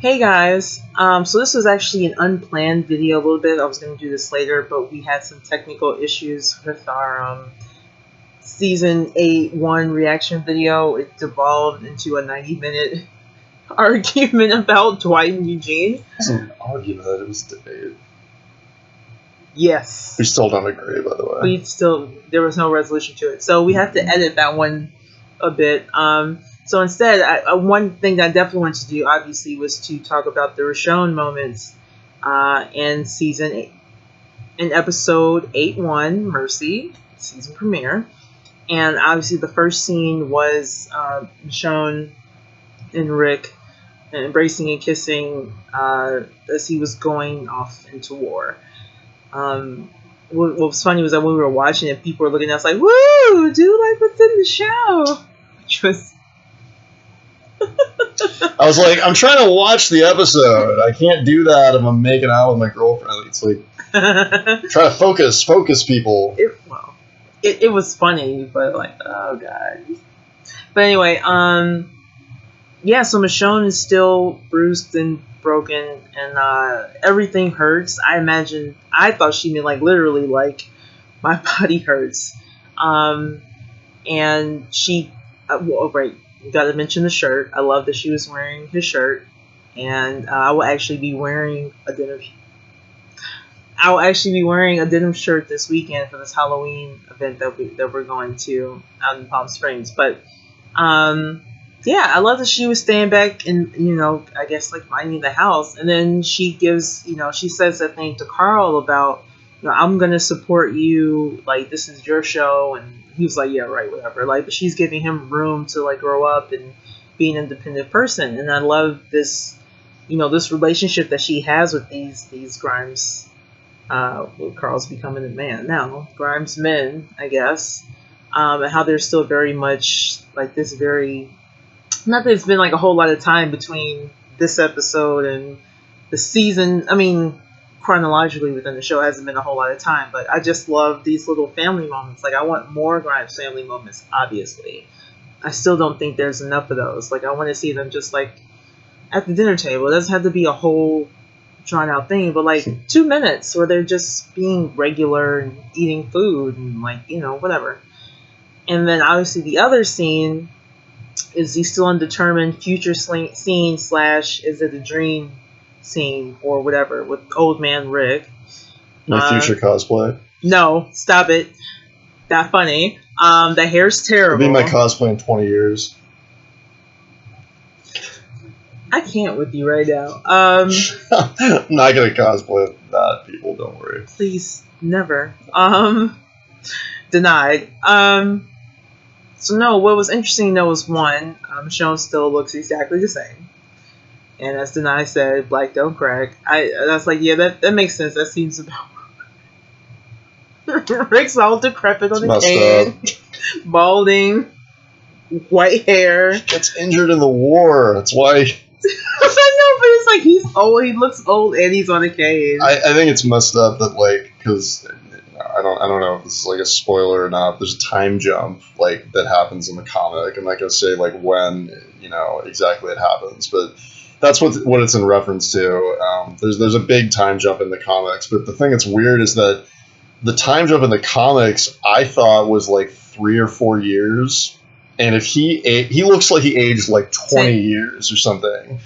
Hey guys, so this was actually an unplanned video a little bit. I was going to do this later, but we had some technical issues with our season 8 reaction video. It devolved into a 90-minute argument about Dwight and Eugene. It wasn't an argument, it was a debate. Yes. We still don't agree, by the way. There was no resolution to it. So we have to edit that one a bit. So instead, one thing that I definitely wanted to do, obviously, was to talk about the Richonne moments in season 8, in episode 8-1, Mercy, season premiere. And obviously, the first scene was Richonne and Rick embracing and kissing as he was going off into war. What was funny was that when we were watching it, people were looking at us like, "Woo! Do you like what's in the show?" Which was. I was like, I'm trying to watch the episode. I can't do that if I'm making out with my girlfriend. It's like, try to focus people. It was funny, but like, oh god. But anyway, yeah. So Michonne is still bruised and broken, and everything hurts. I thought she meant like literally, like my body hurts. And she, right. Got to mention the shirt. I love that she was wearing his shirt, and I will actually be wearing a denim. I will actually be wearing a denim shirt this weekend for this Halloween event that we're going to out in Palm Springs. But yeah, I love that she was staying back and I guess like minding the house, and then she gives she says that thing to Carl about I'm gonna support you, like this is your show, and he was like, yeah, right, whatever. Like, but she's giving him room to like grow up and be an independent person, and I love this, this relationship that she has with these Grimes. Well, Carl's becoming a man now, Grimes men, I guess, and how they're still very much like this. Very not that it's been like a whole lot of time between this episode and the season. I mean, chronologically within the show hasn't been a whole lot of time, but I just love these little family moments. Like, I want more Grimes family moments, obviously. I still don't think there's enough of those. Like, I want to see them just like at the dinner table. It doesn't have to be a whole drawn out thing, but like 2 minutes where they're just being regular and eating food and like, whatever. And then obviously the other scene is the still undetermined future scene / is it a dream scene or whatever with old man Rick. My future cosplay. No, stop it. That funny. The hair's terrible. It'll be my cosplay in 20 years. I can't with you right now. I'm not gonna cosplay that, people. Don't worry. Please, never. Denied. So no, what was interesting though was one, Michonne still looks exactly the same. And as Denai said, black don't crack. That's like, yeah, that makes sense. That seems about Rick's all decrepit on the cane, balding, white hair. Gets injured in the war. That's why. I know, but it's like he's old. He looks old, and he's on a cane. I think it's messed up that like because I don't know if this is like a spoiler or not. But there's a time jump like that happens in the comic. I'm not gonna say like when exactly it happens, but that's what it's in reference to. There's a big time jump in the comics, but the thing that's weird is that the time jump in the comics I thought was like 3 or 4 years, and if he looks like he aged like 20 years or something.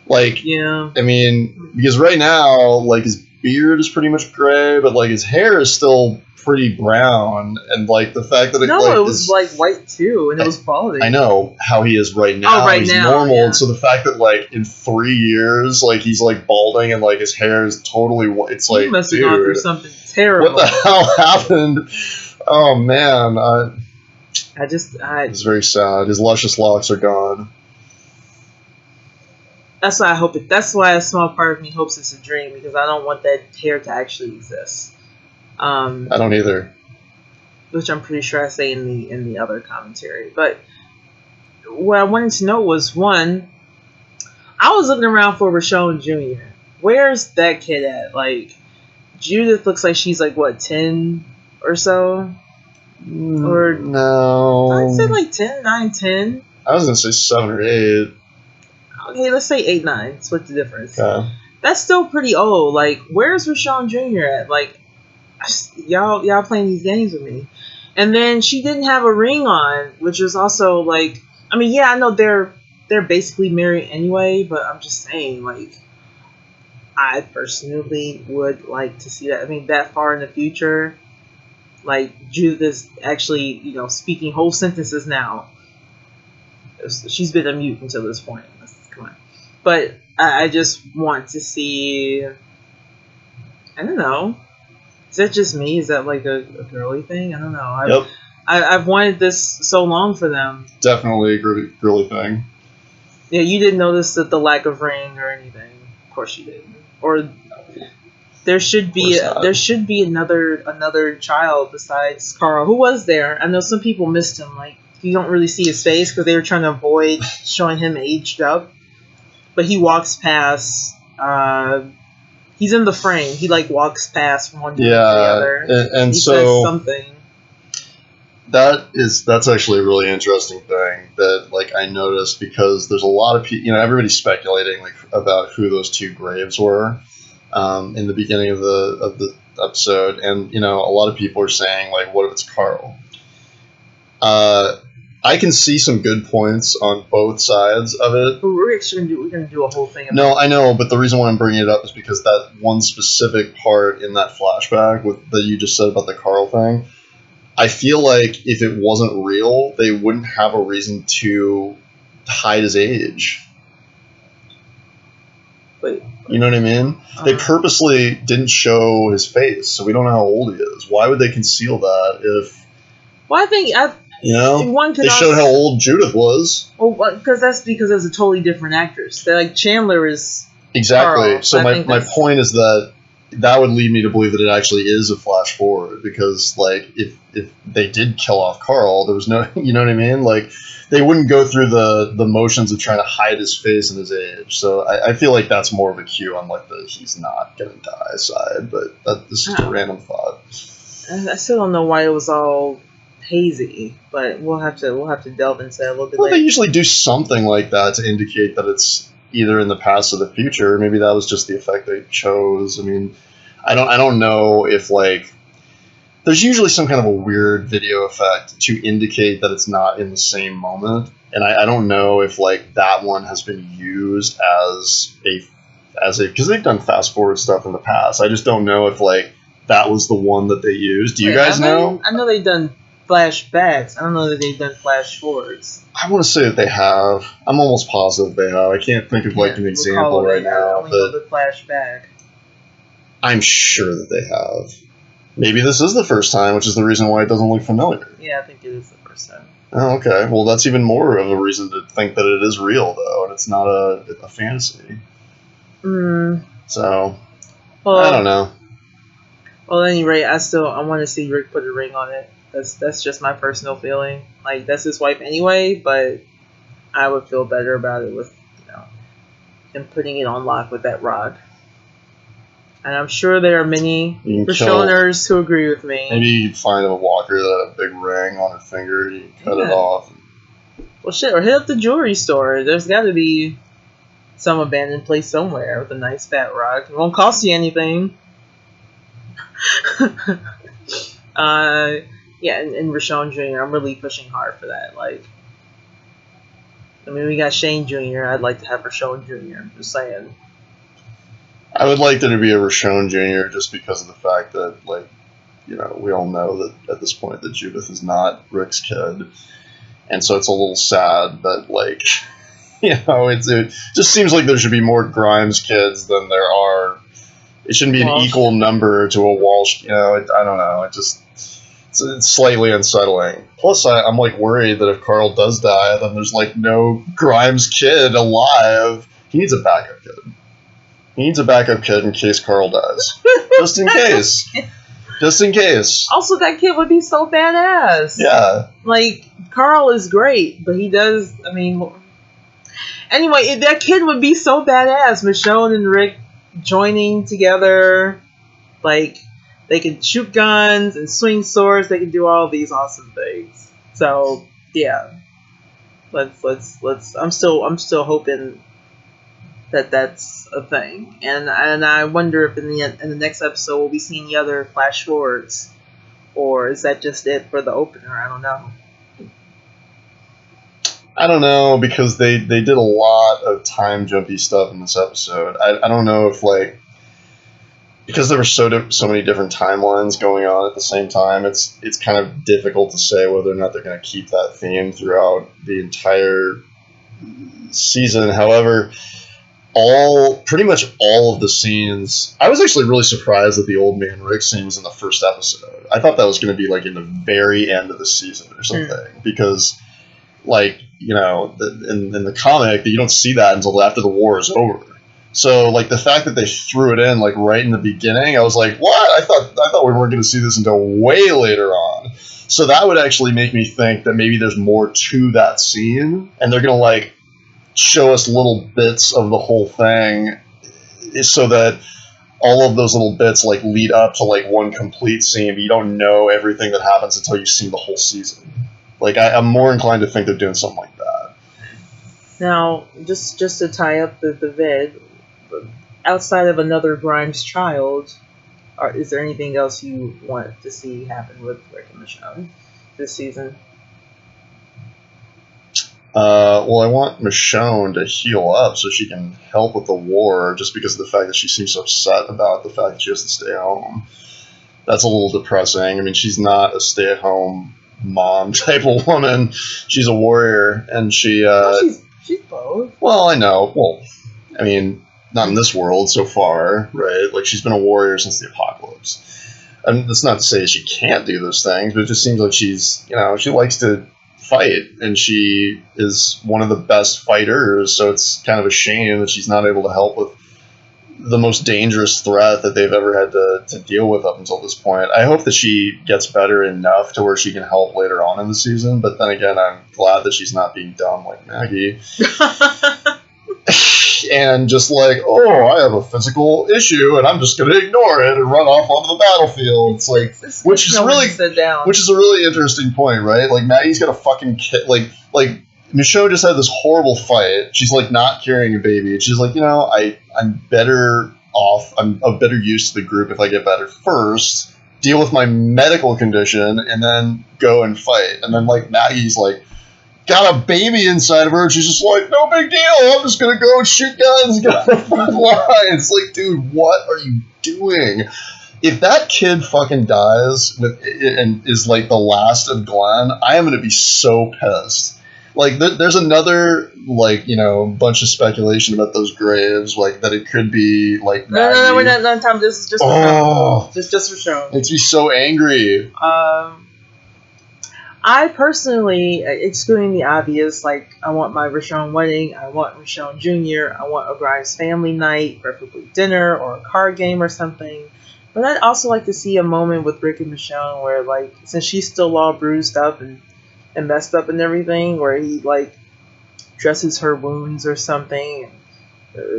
Like, yeah, I mean, because right now like his beard is pretty much gray, but like his hair is still pretty brown, and like the fact that it was like white too, and it was balding. I know how he is right now. He's normal, yeah. And so the fact that like in 3 years, like he's like balding and like his hair is totally white. It's like, he must have gone through something terrible. What the hell happened? Oh man, it's very sad. His luscious locks are gone. That's why I hope it. That's why a small part of me hopes it's a dream, because I don't want that hair to actually exist. I don't either. Which I'm pretty sure I say in the other commentary. But what I wanted to know was, one, I was looking around for Richonne Jr. Where's that kid at? Like, Judith looks like she's like what, 10 or so? Or no, I'd say like 10, 9, 10. I was gonna say 7 or 8. okay, let's say 8, 9. Split the difference. Okay. That's still pretty old. Like, where's Richonne Jr. at? Like, y'all playing these games with me. And then she didn't have a ring on, which is also like, I mean, yeah, I know they're basically married anyway, but I'm just saying, like, I personally would like to see that. I mean, that far in the future, like Judith is actually, speaking whole sentences now. She's been a mute until this point. Come on, but I just want to see. I don't know. Is that just me? Is that like a girly thing? I don't know. Yep. I've wanted this so long for them. Definitely a girly thing. Yeah, you didn't notice that the lack of ring or anything. Of course you didn't. Or there should be another child besides Carl. Who was there? I know some people missed him. Like, you don't really see his face because they were trying to avoid showing him aged up. But he walks past. He's in the frame. He like walks past from one to the other. And he so says something. That's actually a really interesting thing that like I noticed because there's a lot of people. Everybody's speculating like about who those two graves were in the beginning of the episode, and a lot of people are saying like, what if it's Carl? I can see some good points on both sides of it. But we're gonna do a whole thing. No, I know, but the reason why I'm bringing it up is because that one specific part in that flashback that you just said about the Carl thing, I feel like if it wasn't real, they wouldn't have a reason to hide his age. Wait. You know what I mean? They purposely didn't show his face, so we don't know how old he is. Why would they conceal that if... Well, I think... they showed how old Judith was. Well, because that's a totally different actress. They're like, Chandler is exactly. Carl, so my point is that would lead me to believe that it actually is a flash forward, because like if they did kill off Carl, there was no, you know what I mean? Like they wouldn't go through the motions of trying to hide his face and his age. So I feel like that's more of a cue on like the he's not gonna die side. But this is just a random thought. I still don't know why it was all hazy, but we'll have to delve into it a little bit later. They usually do something like that to indicate that it's either in the past or the future. Maybe that was just the effect they chose. I mean, I don't know if like there's usually some kind of a weird video effect to indicate that it's not in the same moment, and I don't know if like that one has been used as a because they've done fast forward stuff in the past. I just don't know if like that was the one that they used. Do you guys know? I know they've done flashbacks. I don't know that they've done flash forwards. I want to say that they have. I'm almost positive they have. I can't think of like an example right now, but the flashback. I'm sure that they have. Maybe this is the first time, which is the reason why it doesn't look familiar. Yeah, I think it is the first time. Oh, okay. Well, that's even more of a reason to think that it is real, though, and it's not a fantasy. So, well, I don't know. Well, at any rate, I want to see Rick put a ring on it. That's just my personal feeling. Like, that's his wife anyway, but I would feel better about it with, him putting it on lock with that rod. And I'm sure there are many Richonners who agree with me. Maybe you could find a walker that had a big ring on her finger and you cut it off. Well, shit, or hit up the jewelry store. There's got to be some abandoned place somewhere with a nice fat rod. It won't cost you anything. Yeah, and Richonne Jr., I'm really pushing hard for that. Like, I mean, we got Shane Jr., I'd like to have Richonne Jr., just saying. I would like there to be a Richonne Jr. just because of the fact that, like, we all know that at this point that Judith is not Rick's kid. And so it's a little sad that, like, it just seems like there should be more Grimes kids than there are. It shouldn't be an equal number to a Walsh. I don't know. It's slightly unsettling. Plus, I'm like worried that if Carl does die, then there's like no Grimes kid alive. He needs a backup kid. He needs a backup kid in case Carl dies. Just in case. Just in case. Also, that kid would be so badass. Yeah. Like, Carl is great, but he does, I mean... Anyway, that kid would be so badass. Michonne and Rick joining together. Like, they can shoot guns and swing swords. They can do all these awesome things. So, yeah. Let's I'm still hoping that's a thing, and I wonder if in the next episode we'll be seeing the other flash forwards, or is that just it for the opener? I don't know. I don't know, because they did a lot of time jumpy stuff in this episode. I don't know if, like, because there were so many different timelines going on at the same time, it's kind of difficult to say whether or not they're going to keep that theme throughout the entire season. However, pretty much all of the scenes, I was actually really surprised that the old man Rick scene was in the first episode. I thought that was going to be like in the very end of the season or something, because, like, you know, in the comic, you don't see that until after the war is over. So, like, the fact that they threw it in, like, right in the beginning, I was like, what? I thought we weren't going to see this until way later on. So that would actually make me think that maybe there's more to that scene, and they're going to, like, show us little bits of the whole thing, so that all of those little bits, like, lead up to, like, one complete scene, but you don't know everything that happens until you've seen the whole season. Like, I'm more inclined to think they're doing something like that. Now, just to tie up the vid, outside of another Grimes child, is there anything else you want to see happen with Rick and Michonne this season? Well, I want Michonne to heal up so she can help with the war, just because of the fact that she seems so upset about the fact that she has to stay home. That's a little depressing. I mean, she's not a stay-at-home mom type of woman. She's a warrior, and she... she's both. Well, I know. Well, I mean, not in this world so far, right? Like, she's been a warrior since the apocalypse. And that's not to say she can't do those things, but it just seems like she's, you know, she likes to fight, and she is one of the best fighters, so it's kind of a shame that she's not able to help with the most dangerous threat that they've ever had to deal with up until this point. I hope that she gets better enough to where she can help later on in the season, but then again, I'm glad that she's not being dumb like Maggie. And just like, oh, I have a physical issue, and I'm just going to ignore it and run off onto the battlefield. It's like, which is a really interesting point, right? Like, Maggie's got a fucking kid. Like Michonne just had this horrible fight. She's like not carrying a baby. She's like, you know, I'm better off. I'm of better use to the group if I get better first, deal with my medical condition, and then go and fight. And then, like, Maggie's like, got a baby inside of her, and she's just like, no big deal, I'm just gonna go and shoot guns and get on the front line. It's like, dude, what are you doing? If that kid fucking dies and is like the last of Glenn, I am gonna be so pissed. Like, there's another, like, you know, bunch of speculation about those graves, like, that it could be, like, Maggie. No, we're not Tom. This is just just for show. Makes me so angry. I personally, excluding the obvious, like, I want my Richonne wedding, I want Richonne Jr., I want a Grimes family night, preferably dinner or a card game or something. But I'd also like to see a moment with Rick and Michonne where, like, since she's still all bruised up and messed up and everything, where he, like, dresses her wounds or something.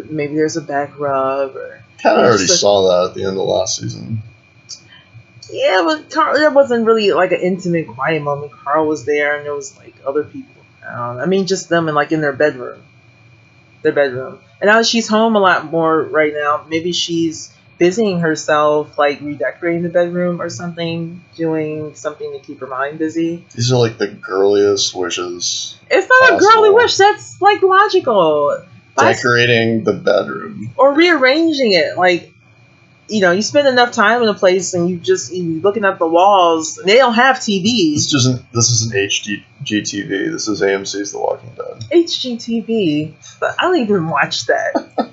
Maybe there's a back rub. Or kind of already saw that at the end of last season. Yeah, but there wasn't really, like, an intimate, quiet moment. Carl was there, and there was, like, other people around. I mean, just them and, like, in their bedroom. And now she's home a lot more right now. Maybe she's busying herself, like, redecorating the bedroom or something, doing something to keep her mind busy. These are, like, the girliest wishes. It's not possible. A girly wish. That's, like, logical. Decorating the bedroom. Or rearranging it, like, you know, you spend enough time in a place and you looking at the walls. They don't have TV. This isn't HGTV. This is AMC's The Walking Dead. HGTV. I don't even watch that.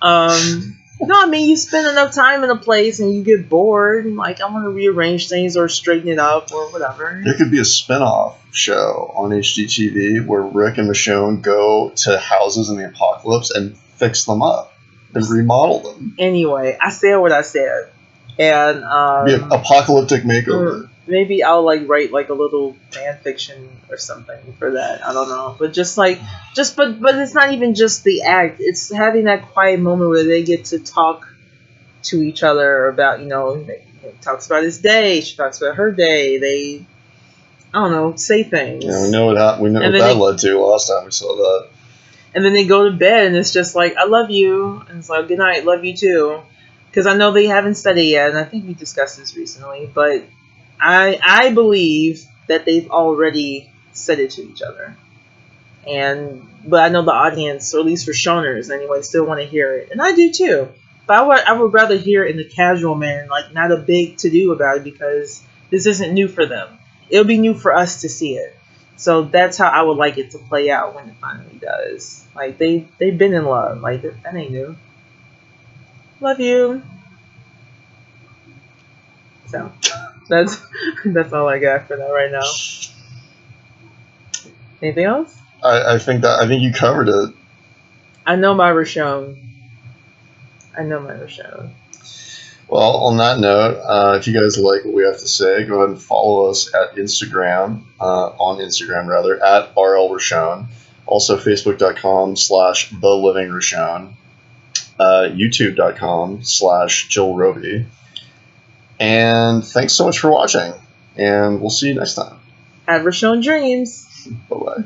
No, I mean, you spend enough time in a place and you get bored. And, like, I want to rearrange things or straighten it up or whatever. There could be a spin-off show on HGTV where Rick and Michonne go to houses in the apocalypse and fix them up. And remodel them. Anyway, I said what I said, and be an apocalyptic makeover. Maybe I'll, like, write, like, a little fan fiction or something for that. I don't know, but but it's not even just the act. It's having that quiet moment where they get to talk to each other about, you know, he talks about his day, she talks about her day. They, I don't know, say things. Yeah, we know what that led to last time we saw that. And then they go to bed, and it's just like, I love you. And it's like, good night, love you too. Because I know they haven't studied yet, and I think we discussed this recently, but I believe that they've already said it to each other. But I know the audience, or at least for Shoners anyway, still want to hear it. And I do too. But I would rather hear it in a casual manner, like not a big to-do about it, because this isn't new for them. It'll be new for us to see it. So that's how I would like it to play out when it finally does. Like they've been in love. Like that ain't new. Love you. So that's that's all I got for that right now. Anything else? I think you covered it. I know my Richonne. Well, on that note, if you guys like what we have to say, go ahead and follow us at Instagram, on Instagram rather, at RL Also, Facebook.com/TheLivingRichonne, YouTube.com/Jill Robi. And thanks so much for watching, and we'll see you next time. Have Richonne dreams. Bye-bye.